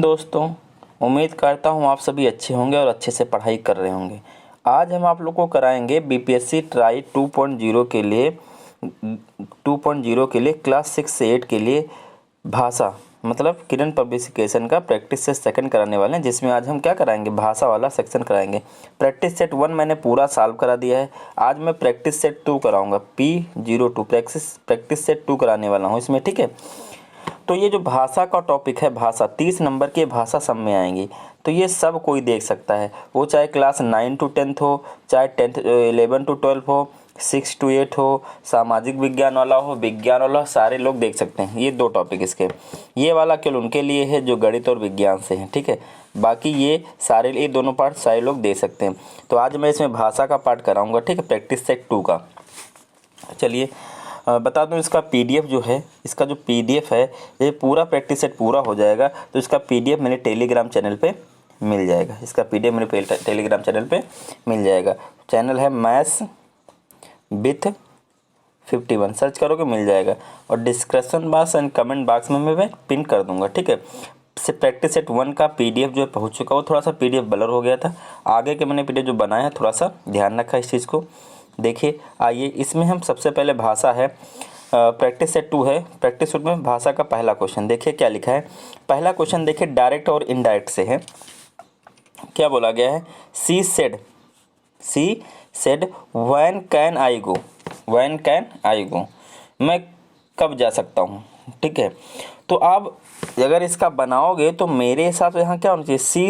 दोस्तों, उम्मीद करता हूँ आप सभी अच्छे होंगे और अच्छे से पढ़ाई कर रहे होंगे। आज हम आप लोग को कराएंगे बीपीएससी ट्राई 2.0 के लिए क्लास 6 से 8 के लिए भाषा मतलब किरण पब्लिकेशन का प्रैक्टिस सेट सेकंड कराने वाले हैं, जिसमें आज हम क्या कराएंगे, भाषा वाला सेक्शन कराएंगे। प्रैक्टिस सेट 1 मैंने पूरा सॉल्व करा दिया है। आज मैं प्रैक्टिस सेट 2 कराऊंगा, P02 प्रैक्टिस सेट 2 कराने वाला हूँ इसमें, ठीक है। तो ये जो भाषा का टॉपिक है, भाषा 30 नंबर के भाषा सब में आएंगी। तो ये सब कोई देख सकता है, वो चाहे क्लास 9 to 10 हो, चाहे 11 to 12 हो, 6 to 8 हो, सामाजिक विज्ञान वाला हो, विज्ञान वाला हो, सारे लोग देख सकते हैं। ये 2 टॉपिक इसके, ये वाला केवल उनके लिए है जो गणित और विज्ञान से हैं, ठीक है। बाकी ये सारे, ये दोनों पार्ट सारे लोग दे सकते हैं। तो आज मैं इसमें भाषा का पार्ट कराऊंगा, ठीक है, प्रैक्टिस सेट 2 का। चलिए बता दूं, इसका पीडीएफ जो है, इसका जो पीडीएफ है, ये पूरा प्रैक्टिस सेट पूरा हो जाएगा तो इसका पीडीएफ मेरे टेलीग्राम चैनल पे मिल जाएगा। इसका पीडीएफ मेरे टेलीग्राम चैनल पे मिल जाएगा। चैनल है मैथ्स विथ 51, सर्च करोगे मिल जाएगा। और description box and comment box में मैं पिन कर दूंगा, ठीक है। से प्रैक्टिस सेट 1 का पीडीएफ जो है पहुँच चुका, वो थोड़ा सा पीडीएफ ब्लर हो गया था। आगे के मैंने पीडीएफ जो बनाया है थोड़ा सा ध्यान रखा इस चीज़ को। देखिए, आइए इसमें हम सबसे पहले भाषा है, प्रैक्टिस सेट 2 है। प्रैक्टिस सेट में भाषा का पहला क्वेश्चन देखिए क्या लिखा है। पहला क्वेश्चन देखिए डायरेक्ट और इनडायरेक्ट से है। क्या बोला गया है, she said when can I go, when can I go, मैं कब जा सकता हूँ, ठीक है। तो आप अगर इसका बनाओगे तो मेरे हिसाब से यहाँ क्या होना चाहिए, सी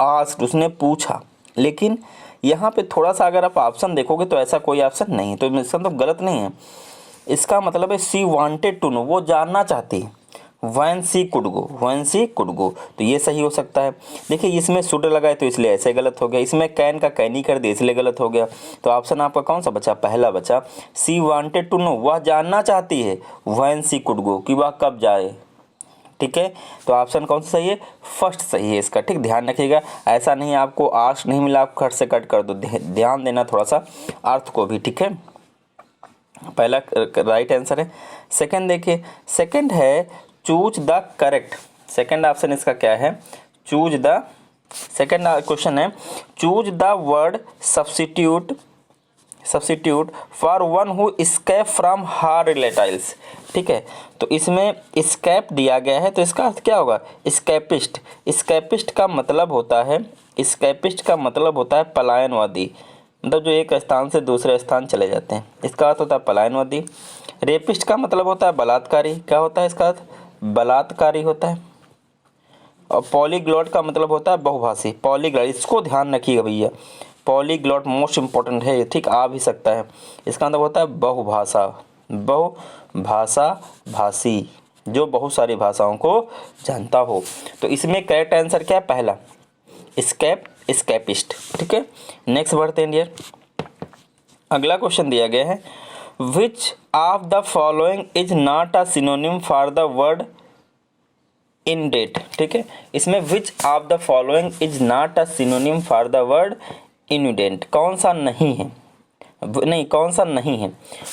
आस्क्ड, उसने पूछा। लेकिन यहाँ पे थोड़ा सा अगर आप ऑप्शन देखोगे तो ऐसा कोई ऑप्शन नहीं, तो इसका तो गलत नहीं है। इसका मतलब है सी वांटेड टू नो, वो जानना चाहती है। व्हेन सी कुड गो, तो ये सही हो सकता है। देखिए इसमें शुड लगा है तो इसलिए ऐसे गलत हो गया। इसमें कैन का कैन ही कर दिया इसलिए गलत हो गया। तो ऑप्शन आपका कौन सा बचा, पहला बचा। सी वांटेड टू नो, वह जानना चाहती है व्हेन सी कुड गो, कि वह कब जाए, ठीक है। तो ऑप्शन कौन सा सही है, फर्स्ट सही है इसका, ठीक। ध्यान रखिएगा, ऐसा नहीं आपको आस्क नहीं मिला आप खट से कट कर दो, ध्यान देना थोड़ा सा अर्थ को भी, ठीक है। पहला राइट आंसर है। सेकंड देखिए, सेकंड है choose the correct. Second option इसका क्या है, चूज द, सेकंड क्वेश्चन है choose the word substitute for one who escape from हार रिलेटाइल्स, ठीक है। तो इसमें escape दिया गया है तो इसका अर्थ क्या होगा, escapist। escapist का मतलब होता है, escapist का मतलब होता है पलायनवादी, मतलब जो एक स्थान से दूसरे स्थान चले जाते हैं, इसका अर्थ होता है पलायनवादी। रेपिस्ट का मतलब होता है बलात्कारी, क्या होता है इसका अर्थ, बलात्कारी होता है। और पॉलीग्लॉट का मतलब होता है बहुभाषी, पॉलीग्लॉट, इसको ध्यान रखिएगा भैया, पॉलीग्लॉट मोस्ट इंपॉर्टेंट है, ठीक आ भी सकता है। इसका मतलब होता है बहुभाषा भाषी, जो बहुत सारी भाषाओं को जानता हो। तो इसमें करेक्ट आंसर क्या है, पहला escapist, ठीक है। नेक्स्ट बढ़ते हैं डियर, अगला क्वेश्चन दिया गया है which of the following is not a synonym for the word inundate, ठीक है। इसमें which of the following is not a synonym for the word inundate, कौन सा नहीं है,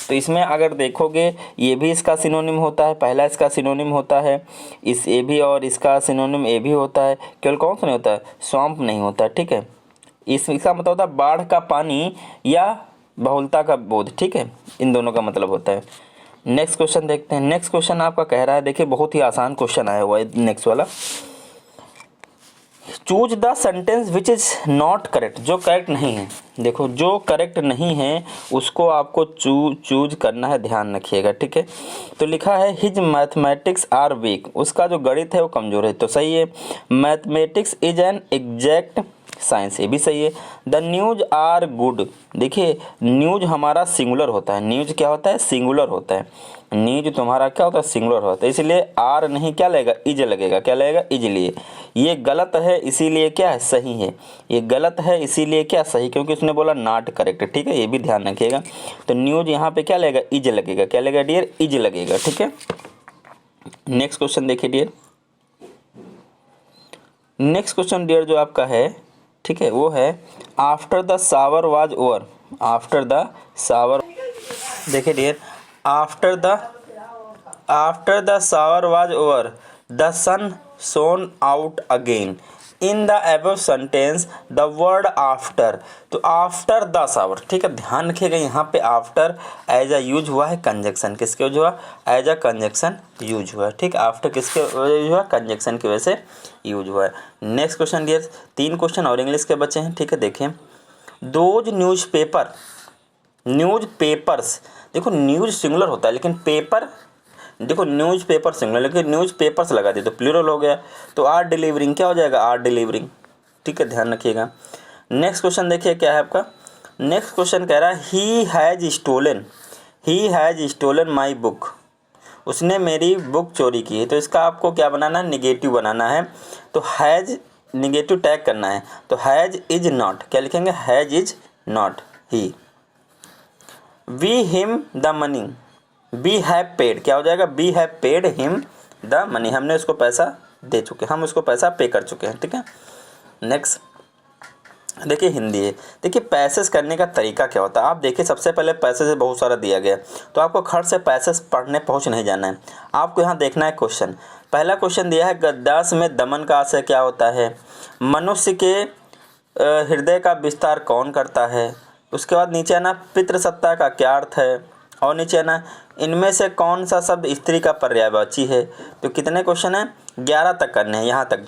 तो इसमें अगर देखोगे ये भी इसका सिनोनिम होता है, पहला इसका सिनोनिम होता है, इस ए भी, और इसका सिनोनिम ए भी होता है, केवल कौन सा नहीं होता है, स्वैम्प नहीं होता है, ठीक है। इसका मतलब होता है बाढ़ का पानी या बहुलता का बोध, ठीक है, इन दोनों का मतलब होता है। नेक्स्ट क्वेश्चन देखते हैं। नेक्स्ट क्वेश्चन आपका कह रहा है, देखिए बहुत ही आसान क्वेश्चन आया हुआ है नेक्स्ट वाला, choose the sentence which is not correct, जो करेक्ट नहीं है। देखो जो करेक्ट नहीं है उसको आपको चूज करना है, ध्यान रखिएगा, ठीक है। तो लिखा है हिज मैथमेटिक्स आर वीक, उसका जो गणित है वो कमजोर है, तो सही है। Mathematics is an exact science, ये भी सही है। द न्यूज आर गुड, देखिए न्यूज हमारा सिंगुलर होता है, न्यूज क्या होता है, सिंगुलर होता है, न्यूज तुम्हारा क्या होता है, सिंगुलर होता है, इसलिए आर नहीं क्या लगेगा, इज लगेगा, क्या लगेगा, इजलिए। ये गलत है इसीलिए क्या है, सही है, ये गलत है इसीलिए क्या सही, क्योंकि उसने बोला नॉट करेक्ट, ठीक है, ये भी ध्यान रखिएगा। तो न्यूज यहाँ पे क्या लगेगा, इज लगेगा, क्या लगेगा डियर, इज लगेगा, ठीक है। नेक्स्ट क्वेश्चन देखिए डियर, नेक्स्ट क्वेश्चन डियर जो आपका है, ठीक है, वो है after the shower was over, after the shower, देखिए dear, after the shower was over the sun shone out again. In the above sentence the word after, तो आफ्टर 10 आवर, ठीक है, ध्यान रखिएगा यहाँ पे आफ्टर एज अ यूज हुआ है कंजक्शन, किसके यूज हुआ, एज अ कंजक्शन यूज हुआ है, ठीक, आफ्टर किसके यूज हुआ, कंजक्शन की वजह से यूज हुआ है। नेक्स्ट क्वेश्चन डियर, 3 क्वेश्चन और इंग्लिश के बचे हैं, ठीक है, देखें। दोज न्यूज़पेपर, न्यूज़ पेपर्स, देखो न्यूज़ सिंगुलर होता है लेकिन पेपर, देखो न्यूज़पेपर सिंगुलर लेकिन न्यूज़ पेपर्स लगा दिए तो प्लूरल हो गया, तो आर डिलीवरिंग क्या हो जाएगा, आर डिलीवरिंग, ठीक है, ध्यान रखिएगा। नेक्स्ट क्वेश्चन देखिए क्या है आपका। नेक्स्ट क्वेश्चन कह रहा है ही हैज़ स्टोलन माई बुक, उसने मेरी बुक चोरी की है, तो इसका आपको क्या बनाना है, निगेटिव बनाना है, तो हैज़ निगेटिव टैग करना है, तो हैज़ इज नॉट, क्या लिखेंगे, has is not he. We him the money, we have paid, क्या हो जाएगा, we have paid him the money, हमने उसको पैसा दे चुके, हम उसको पैसा पे कर चुके हैं, ठीक है। नेक्स्ट देखिए हिंदी है, देखिए पैसेज करने का तरीका क्या होता है। आप देखिए सबसे पहले पैसेज बहुत सारा दिया गया, तो आपको खट से पैसेज पढ़ने पहुंच नहीं जाना है, आपको यहाँ देखना है क्वेश्चन। पहला क्वेश्चन दिया है गद्दास में दमन का आशय क्या होता है, मनुष्य के हृदय का विस्तार कौन करता है, उसके बाद नीचे आना पितृसत्ता का क्या अर्थ है, और नीचे आना इनमें से कौन सा शब्द स्त्री का पर्यायवाची है। तो कितने क्वेश्चन हैं, 11 तक करने हैं, यहाँ तक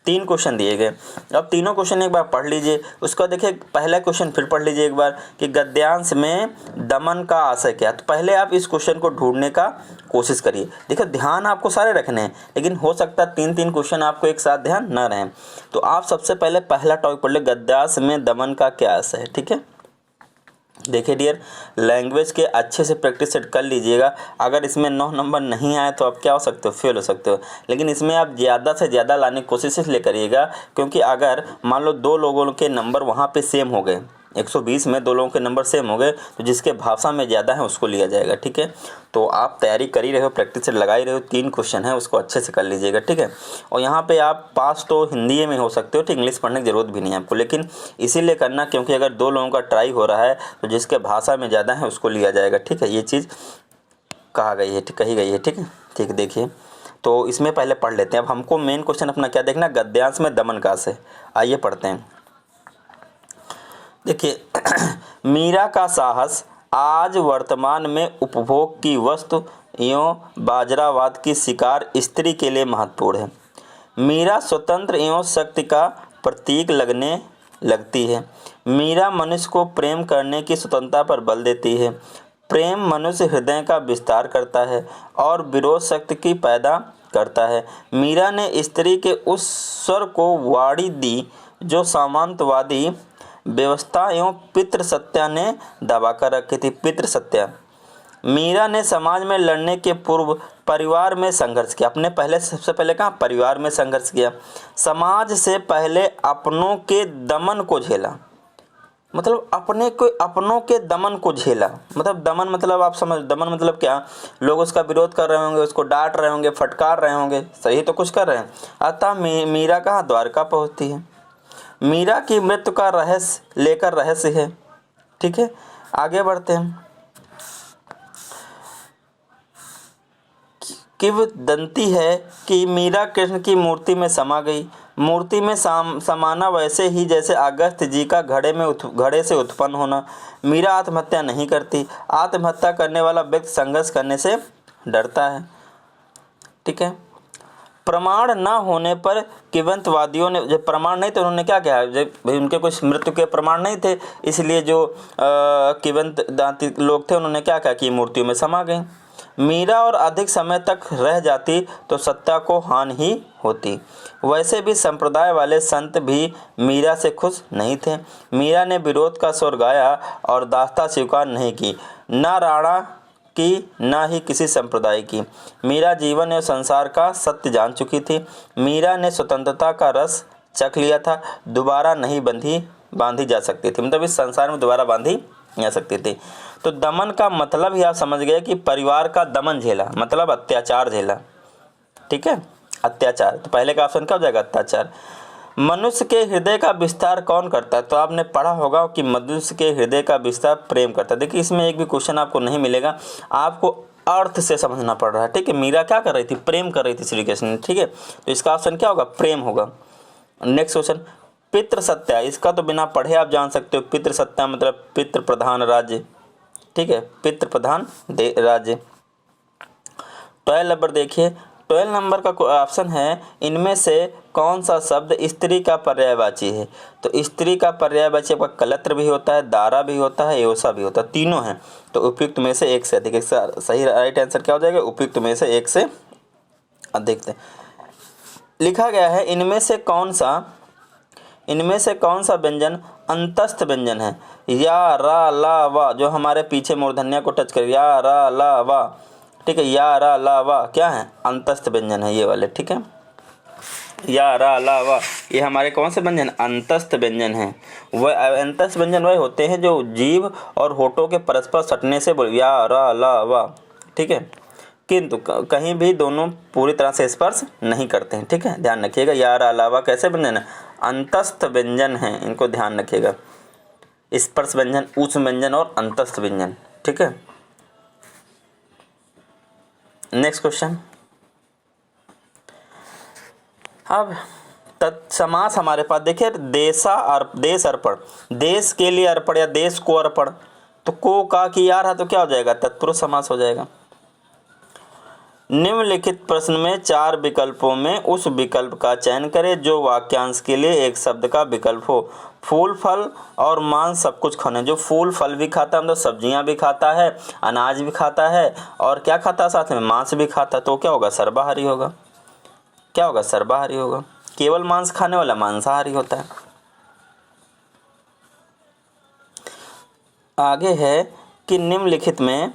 3 क्वेश्चन दिए गए। अब तीनों क्वेश्चन एक बार पढ़ लीजिए, उसका देखिए पहला क्वेश्चन फिर पढ़ लीजिए एक बार कि गद्यांश में दमन का आशय क्या है। तो पहले आप इस क्वेश्चन को ढूंढने का कोशिश करिए। देखिए ध्यान आपको सारे रखने हैं, लेकिन हो सकता है 3-3 क्वेश्चन आपको एक साथ ध्यान न रहें। तो आप सबसे पहले पहला टॉपिक पढ़ ले, गद्यांश में दमन का क्या आशय है, ठीक है। देखिए डियर, लैंग्वेज के अच्छे से प्रैक्टिस सेट कर लीजिएगा। अगर इसमें 9 नंबर नहीं आए तो आप क्या हो सकते हो, फेल हो सकते हो, लेकिन इसमें आप ज़्यादा से ज़्यादा लाने की कोशिश इसलिए करिएगा क्योंकि अगर मान लो 2 लोगों के नंबर वहाँ पे सेम हो गए, 120 में 2 लोगों के नंबर सेम हो गए, तो जिसके भाषा में ज़्यादा है उसको लिया जाएगा, ठीक है। तो आप तैयारी कर ही रहे हो, प्रैक्टिस से लगा ही रहे हो, 3 क्वेश्चन है उसको अच्छे से कर लीजिएगा, ठीक है। और यहाँ पे आप पास तो हिंदी में हो सकते हो, ठीक, इंग्लिश पढ़ने की ज़रूरत भी नहीं है आपको, लेकिन इसीलिए करना क्योंकि अगर 2 लोगों का ट्राई हो रहा है तो जिसके भाषा में ज़्यादा है उसको लिया जाएगा, ठीक है। ये चीज़ कही गई है, ठीक है, ठीक। देखिए तो इसमें पहले पढ़ लेते हैं। अब हमको मेन क्वेश्चन अपना क्या देखना, गद्यांश में दमन का आशय। आइए पढ़ते हैं। देखिए मीरा का साहस आज वर्तमान में उपभोग की वस्तु एवं बाजरावाद की शिकार स्त्री के लिए महत्वपूर्ण है। मीरा स्वतंत्र एवं शक्ति का प्रतीक लगने लगती है। मीरा मनुष्य को प्रेम करने की स्वतंत्रता पर बल देती है। प्रेम मनुष्य हृदय का विस्तार करता है और विरोध शक्ति की पैदा करता है। मीरा ने स्त्री के उस स्वर को वाणी दी जो सामंतवादी व्यवस्था एवं पितृसत्ता ने दबाकर रखी थी। पितृसत्ता, मीरा ने समाज में लड़ने के पूर्व परिवार में संघर्ष किया। अपने पहले सबसे पहले कहाँ, परिवार में संघर्ष किया। समाज से पहले अपनों के दमन को झेला, मतलब अपनों के दमन को झेला। मतलब दमन मतलब आप समझ, दमन मतलब क्या, लोग उसका विरोध कर रहे होंगे, उसको डांट रहे होंगे, फटकार रहे होंगे, सही तो कुछ कर रहे हैं। अतः मीरा कहाँ, द्वारका पहुँचती है। मीरा की मृत्यु का रहस्य लेकर रहस्य है, ठीक है। आगे बढ़ते हैं। किंवदंती है कि मीरा कृष्ण की मूर्ति में समा गई। मूर्ति में समाना वैसे ही जैसे अगस्त्य जी का घड़े से उत्पन्न होना। मीरा आत्महत्या नहीं करती। आत्महत्या करने वाला व्यक्ति संघर्ष करने से डरता है, ठीक है। प्रमाण न होने पर किंवदंतवादियों ने, जब प्रमाण नहीं तो उन्होंने क्या किया, जब उनके कुछ मृत्यु के प्रमाण नहीं थे, इसलिए जो किंवदंती लोग थे उन्होंने क्या किया कि मूर्तियों में समा गए। मीरा और अधिक समय तक रह जाती तो सत्ता को हानि ही होती। वैसे भी संप्रदाय वाले संत भी मीरा से खुश नहीं थे। मीरा ने विरोध का स्वर गाया और दास्ता स्वीकार नहीं की, न राणा की न ही किसी संप्रदाय की। मीरा जीवन एवं संसार का सत्य जान चुकी थी। मीरा ने स्वतंत्रता का रस चख लिया था, दोबारा नहीं बांधी जा सकती थी, मतलब इस संसार में दोबारा बांधी नहीं जा सकती थी। तो दमन का मतलब ही आप समझ गए कि परिवार का दमन झेला, मतलब अत्याचार झेला, ठीक है, अत्याचार। तो पहले का ऑप्शन क्या हो जाएगा, अत्याचार। मनुष्य के हृदय का विस्तार कौन करता है, तो आपने पढ़ा होगा कि मनुष्य के हृदय का विस्तार प्रेम करता है। देखिए इसमें एक भी क्वेश्चन आपको नहीं मिलेगा, आपको अर्थ से समझना पड़ रहा है, ठीक है। मीरा क्या कर रही थी, प्रेम कर रही थी श्री कृष्ण, ठीक है। तो इसका ऑप्शन क्या होगा, प्रेम होगा। नेक्स्ट क्वेश्चन, पितृ सत्या, इसका तो बिना पढ़े आप जान सकते हो। पितृ सत्या मतलब पितृ प्रधान राज्य, ठीक है, पितृ प्रधान राज्य। 12 नंबर देखिए, 12 नंबर का ऑप्शन है, इनमें से कौन सा शब्द स्त्री का पर्यायवाची है। तो स्त्री का पर्यायवाची आपका कलत्र भी होता है, दारा भी होता है, योसा भी होता है, तीनों हैं। तो उपयुक्त में से एक से अधिक, सही राइट आंसर क्या हो जाएगा, उपयुक्त में से एक से अधिक। लिखा गया है, इनमें से कौन सा व्यंजन अंतस्थ व्यंजन है। या रा ला वा, जो हमारे पीछे मूर्धन्य को टच कर, या रा ला वा, ठीक है, या रा ला वा क्या है, अंतस्थ व्यंजन है ये वाले, ठीक है। या रा ला वा ये हमारे कौन से व्यंजन, अंतस्थ व्यंजन है। वह अंतस्थ व्यंजन वह होते हैं जो जीभ और होठों के परस्पर सटने से बोल, या रा ला वा, ठीक है, किंतु कहीं भी दोनों पूरी तरह से स्पर्श नहीं करते हैं, ठीक है, ध्यान रखिएगा। या रा ला वा कैसे व्यंजन है, अंतस्थ व्यंजन है, इनको ध्यान रखिएगा। स्पर्श व्यंजन, उच्च व्यंजन और अंतस्थ व्यंजन, ठीक है। नेक्स्ट क्वेश्चन, अब तत्समास हमारे पास देखिए, देश अर्पण, देश के लिए अर्पण या देश को अर्पण, तो को का की यार है तो क्या हो जाएगा, तत्पुरुष समास हो जाएगा। निम्नलिखित प्रश्न में 4 विकल्पों में उस विकल्प का चयन करें जो वाक्यांश के लिए एक शब्द का विकल्प हो। फूल फल और मांस सब कुछ खाने, जो फूल फल भी खाता है, मतलब सब्जियां भी खाता है, अनाज भी खाता है, और क्या खाता है साथ में, मांस भी खाता है, तो क्या होगा, सर्वाहारी होगा। क्या होगा, सर्वाहारी होगा। केवल मांस खाने वाला मांसाहारी होता है। आगे है कि निम्नलिखित में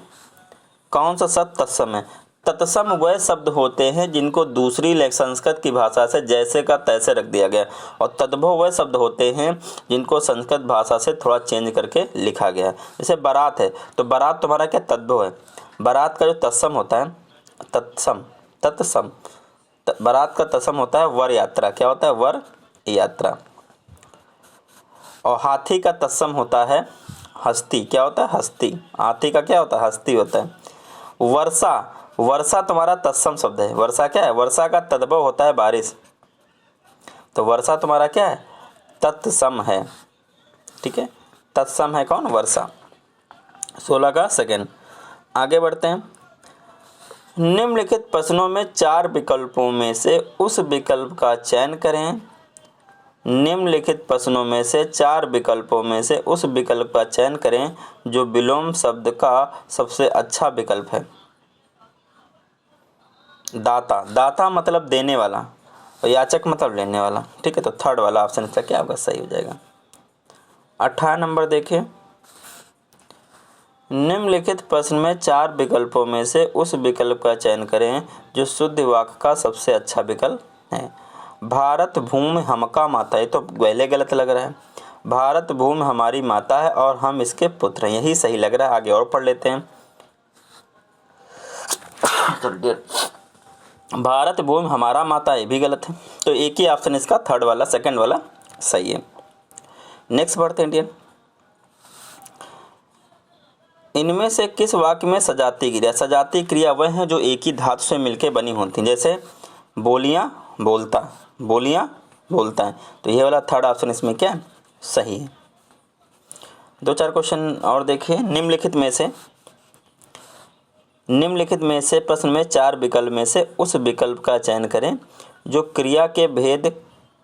कौन सा शब्द तत्सम है। तत्सम वह शब्द होते हैं जिनको दूसरी संस्कृत की भाषा से जैसे का तैसे रख दिया गया, और तद्भव वह शब्द होते हैं जिनको संस्कृत भाषा से थोड़ा चेंज करके लिखा गया है। जैसे बारात है, तो बारात तुम्हारा क्या, तद्भव है। बारात का जो तत्सम होता है, तत्सम बारात का तत्सम होता है वर यात्रा, क्या होता है, वर यात्रा। और हाथी का तत्सम होता है हस्ती, क्या होता है, हस्ती। हाथी का क्या होता है, हस्ती होता है। वर्षा तुम्हारा तत्सम शब्द है। वर्षा क्या है, वर्षा का तद्भव होता है बारिश, तो वर्षा तुम्हारा क्या है, तत्सम है, ठीक है, तत्सम है कौन, वर्षा। 16 का सेकेंड। आगे बढ़ते हैं। निम्नलिखित प्रश्नों में 4 विकल्पों में से उस विकल्प का चयन करें। निम्नलिखित प्रश्नों में से 4 विकल्पों में से उस विकल्प का चयन करें जो विलोम शब्द का सबसे अच्छा विकल्प है। दाता मतलब देने वाला, और याचक मतलब लेने वाला, ठीक है। तो थर्ड वाला ऑप्शन इसका क्या होगा, सही हो जाएगा। 18 नंबर देखिए, निम्नलिखित प्रश्न में 4 विकल्पों में से उस विकल्प का चयन करें जो शुद्ध वाक्य का सबसे अच्छा विकल्प है। भारत भूमि हमका माता, ये तो पहले गलत लग रहा है। भारत भूमि हमारी माता है और हम इसके पुत्र हैं, यही सही लग रहा है। आगे और पढ़ लेते हैं। भारत भूमि हमारा माता, ये भी गलत है, तो एक ही ऑप्शन इसका थर्ड वाला, सेकंड वाला सही है। नेक्स्ट बढ़ते हैं इंडियन। इनमें से किस वाक्य में सजाती क्रिया वह है जो एक ही धातु से मिलकर बनी होती हैं, जैसे बोलियां बोलता है, तो ये वाला थर्ड ऑप्शन इसमें क्या है, सही है। 2-4 क्वेश्चन और देखिए। निम्नलिखित में से प्रश्न में 4 विकल्प में से उस विकल्प का चयन करें जो क्रिया के भेद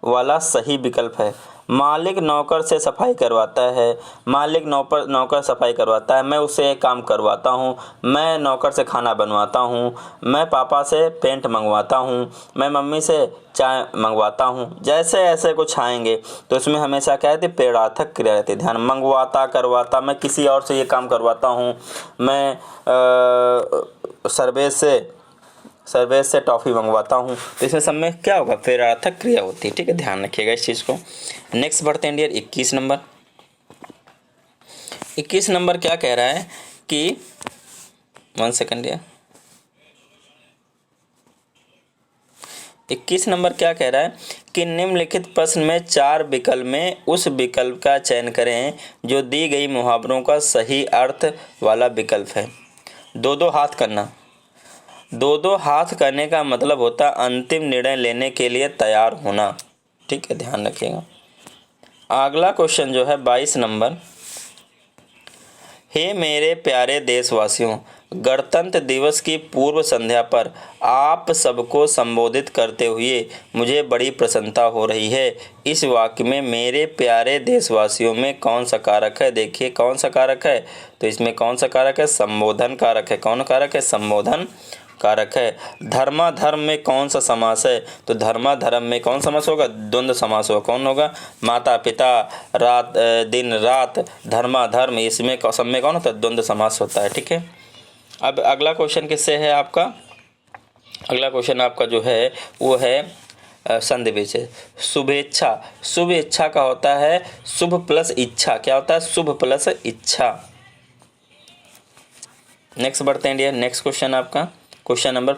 वाला सही विकल्प है। मालिक नौकर से सफाई करवाता है, मालिक नौकर सफाई करवाता है, मैं उससे एक काम करवाता हूँ, मैं नौकर से खाना बनवाता हूँ, मैं पापा से पेंट मंगवाता हूँ, मैं मम्मी से चाय मंगवाता हूँ, जैसे ऐसे कुछ आएंगे तो इसमें हमेशा क्या रहती है, प्रेरणार्थक क्रिया रहती है। ध्यान, मंगवाता, करवाता, मैं किसी और से ये काम करवाता हूँ, मैं सर्वेश से टॉफ़ी मंगवाता हूँ, तो इसमें सब में क्या होगा, प्रेरणार्थक क्रिया होती है, ठीक है, ध्यान रखिएगा इस चीज़ को। नेक्स्ट बढ़ते हैं डियर 21 नंबर। 21 नंबर क्या कह रहा है कि 1 सेकंड डियर, 21 नंबर क्या कह रहा है कि निम्नलिखित प्रश्न में 4 विकल्प में उस विकल्प का चयन करें जो दी गई मुहावरों का सही अर्थ वाला विकल्प है। दो दो हाथ करना, दो दो हाथ करने का मतलब होता है अंतिम निर्णय लेने के लिए तैयार होना। ठीक है, ध्यान रखिएगा। अगला क्वेश्चन जो है 22 नंबर, हे मेरे प्यारे देशवासियों, गणतंत्र दिवस की पूर्व संध्या पर आप सबको संबोधित करते हुए मुझे बड़ी प्रसन्नता हो रही है। इस वाक्य में मेरे प्यारे देशवासियों में कौन सा कारक है? देखिए कौन सा कारक है, तो इसमें कौन सा कारक है? संबोधन कारक है। कौन कारक है? संबोधन कारक है। धर्माधर्म में कौन सा समास है? तो धर्माधर्म में कौन समास होगा? द्वंद्व समास होगा। कौन होगा? माता पिता, रात दिन रात, धर्माधर्म, इसमें सब में कौन होता है? द्वंद्व समास होता है। ठीक है, अब अगला क्वेश्चन किससे है आपका? अगला क्वेश्चन आपका जो है वो है संधि विच्छेद। शुभेच्छा, शुभ इच्छा का होता है शुभ प्लस इच्छा। क्या होता है? शुभ प्लस इच्छा। नेक्स्ट बढ़ते हैं डियर। नेक्स्ट क्वेश्चन आपका क्वेश्चन नंबर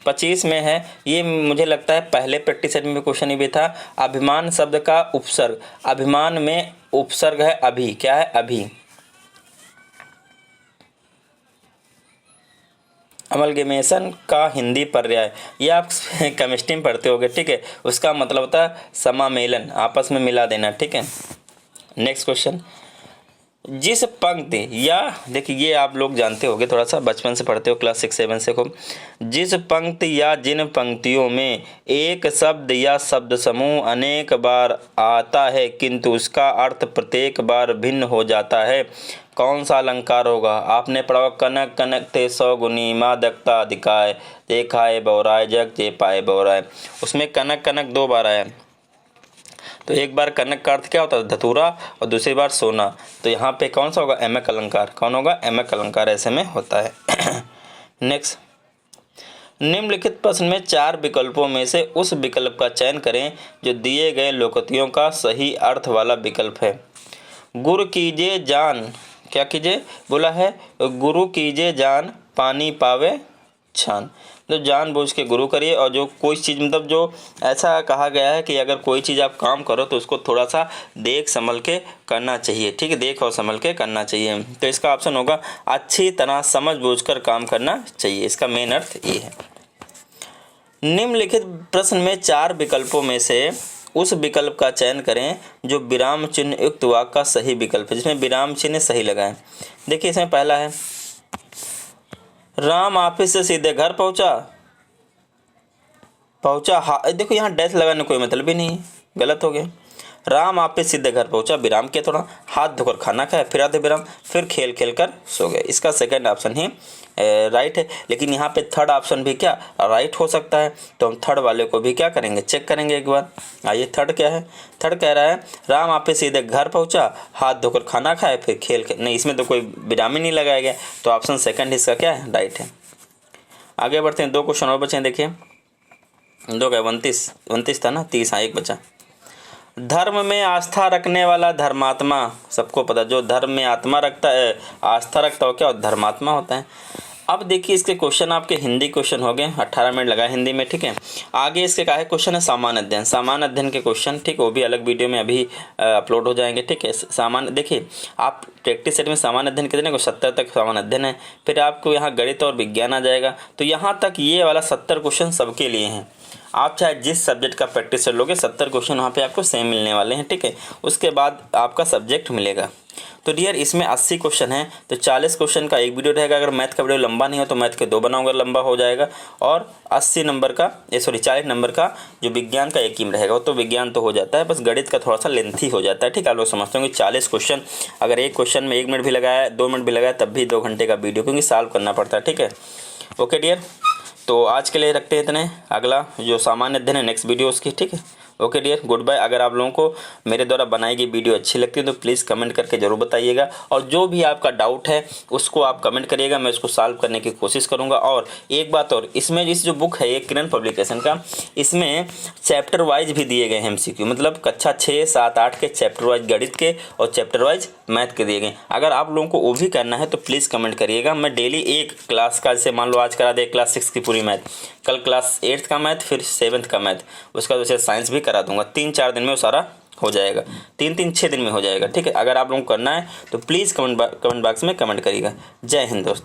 25 में है, ये मुझे लगता है पहले प्रैक्टिस सेट में भी क्वेश्चन ही भी था। अभिमान शब्द का उपसर्ग, अभिमान में उपसर्ग है अभी। क्या है? अभी। अमलगमेशन का हिंदी पर्याय, ये आप केमिस्ट्री में पढ़ते होगे। ठीक है, उसका मतलब होता है समामेलन, आपस में मिला देना। ठीक है, नेक्स्ट क्वेश्चन, जिस पंक्ति या, देखिए ये आप लोग जानते होंगे, थोड़ा सा बचपन से पढ़ते हो, क्लास 6-7 से खूब। जिस पंक्ति या जिन पंक्तियों में एक शब्द या शब्द समूह अनेक बार आता है किंतु उसका अर्थ प्रत्येक बार भिन्न हो जाता है, कौन सा अलंकार होगा? आपने पढ़ा कनक कनक ते सौ गुनी मादकता अधिकाय, जे खाए बौराय जग जे पाए बौराय। उसमें कनक कनक 2 बार आया, तो एक बार कनक का अर्थ क्या होता है? धतूरा, और दूसरी बार सोना। तो यहाँ पे कौन सा होगा? एमक अलंकार। कौन होगा? एमक अलंकार ऐसे में होता है। नेक्स्ट, निम्नलिखित प्रश्न में 4 विकल्पों में से उस विकल्प का चयन करें जो दिए गए लोकोक्तियों का सही अर्थ वाला विकल्प है। गुरु कीजिए जान, क्या कीजिए? बोला है गुरु कीजिए जान, पानी पावे छान। तो जानबूझ के गुरु करिए, और जो कोई चीज़, मतलब जो ऐसा कहा गया है कि अगर कोई चीज़ आप काम करो तो उसको थोड़ा सा देख संभल के करना चाहिए। ठीक है, देख और संभल के करना चाहिए। तो इसका ऑप्शन होगा अच्छी तरह समझ बूझ कर काम करना चाहिए। इसका मेन अर्थ ये है। निम्नलिखित प्रश्न में 4 विकल्पों में से उस विकल्प का चयन करें जो विराम चिन्ह युक्त वाक्य का सही विकल्प है, जिसमें विराम चिन्ह सही लगाएं। देखिए इसमें पहला है, राम ऑफिस से सीधे घर पहुंचा। देखो यहाँ डैश लगाने कोई मतलब ही नहीं है, गलत हो गया। राम ऑफिस सीधे घर पहुंचा, विराम किया थोड़ा, हाथ धोकर खाना खाया, फिर आधे विराम, फिर खेल खेल कर सो गए। इसका सेकंड ऑप्शन ही राइट है। लेकिन यहाँ पे थर्ड ऑप्शन भी क्या राइट हो सकता है, तो हम थर्ड वाले को भी क्या करेंगे? चेक करेंगे एक बार। आइए, थर्ड क्या है? थर्ड कह रहा है राम ऑफिस सीधे घर पहुंचा, हाथ धोकर खाना खाया, फिर खेल नहीं, इसमें तो कोई विराम ही नहीं लगाया गया, तो ऑप्शन सेकंड इसका क्या है? राइट है। आगे बढ़ते हैं, 2 क्वेश्चन और बचे हैं। देखिए 2 का 29 था ना, 30, हाँ 1 बचा। धर्म में आस्था रखने वाला धर्मात्मा, सबको पता, जो धर्म में आत्मा रखता है, आस्था रखता हो, क्या धर्मात्मा होता है। अब देखिए इसके क्वेश्चन आपके हिंदी क्वेश्चन हो गए, 18 मिनट लगा हिंदी में। ठीक है, आगे इसके क्या है क्वेश्चन है? सामान्य अध्ययन। सामान्य अध्ययन के क्वेश्चन, ठीक है, वो भी अलग वीडियो में अभी अपलोड हो जाएंगे। ठीक है, सामान्य, देखिए आप प्रैक्टिस सेट में सामान्य अध्ययन कितने को? 70 तक सामान्य अध्ययन है। फिर आपको यहाँ गणित और विज्ञान आ जाएगा, तो यहाँ तक ये वाला 70 क्वेश्चन सबके लिए हैं। आप चाहे जिस सब्जेक्ट का प्रैक्टिस कर लोगे, 70 क्वेश्चन वहाँ पे आपको सेम मिलने वाले हैं। ठीक है, उसके बाद आपका सब्जेक्ट मिलेगा। तो डियर इसमें 80 क्वेश्चन है, तो 40 क्वेश्चन का एक वीडियो रहेगा। अगर मैथ का वीडियो लंबा नहीं हो तो मैथ के 2 बनाऊंगा, लंबा हो जाएगा। और 40 नंबर का जो विज्ञान का एक ही में रहेगा। तो विज्ञान तो हो जाता है, बस गणित का थोड़ा सा लेंथी हो जाता है। ठीक है, आप लोग समझते होंगे 40 क्वेश्चन, अगर एक क्वेश्चन में 1 मिनट भी लगाया, 2 मिनट भी लगाया, तब भी 2 घंटे का वीडियो, क्योंकि सॉल्व करना पड़ता है। ठीक है, ओके डियर, तो आज के लिए रखते हैं इतने। अगला जो सामान्य अध्ययन है नेक्स्ट वीडियो उसकी। ठीक है, ओके डियर, गुड बाय। अगर आप लोगों को मेरे द्वारा बनाई गई वीडियो अच्छी लगती है तो प्लीज़ कमेंट करके ज़रूर बताइएगा, और जो भी आपका डाउट है उसको आप कमेंट करिएगा, मैं उसको सॉल्व करने की कोशिश करूंगा। और एक बात और, इसमें इस जो बुक है ये किरण पब्लिकेशन का, इसमें चैप्टर वाइज भी दिए गए हैं MCQ, मतलब कक्षा 6, 7, 8 के चैप्टर वाइज गणित के और चैप्टर वाइज मैथ के दिए गए। अगर आप लोगों को वो भी करना है तो प्लीज़ कमेंट करिएगा। मैं डेली एक क्लास का, जैसे मान लो आज करा दे क्लास 6 की पूरी मैथ, कल क्लास 8th का मैथ, फिर 7th का मैथ, उसका वैसे साइंस भी करा दूंगा। 3-4 दिन में वो सारा हो जाएगा, 3-6 दिन में हो जाएगा। ठीक है, अगर आप लोगों को करना है तो प्लीज़ कमेंट बॉक्स में कमेंट करिएगा। जय हिंद दोस्तों।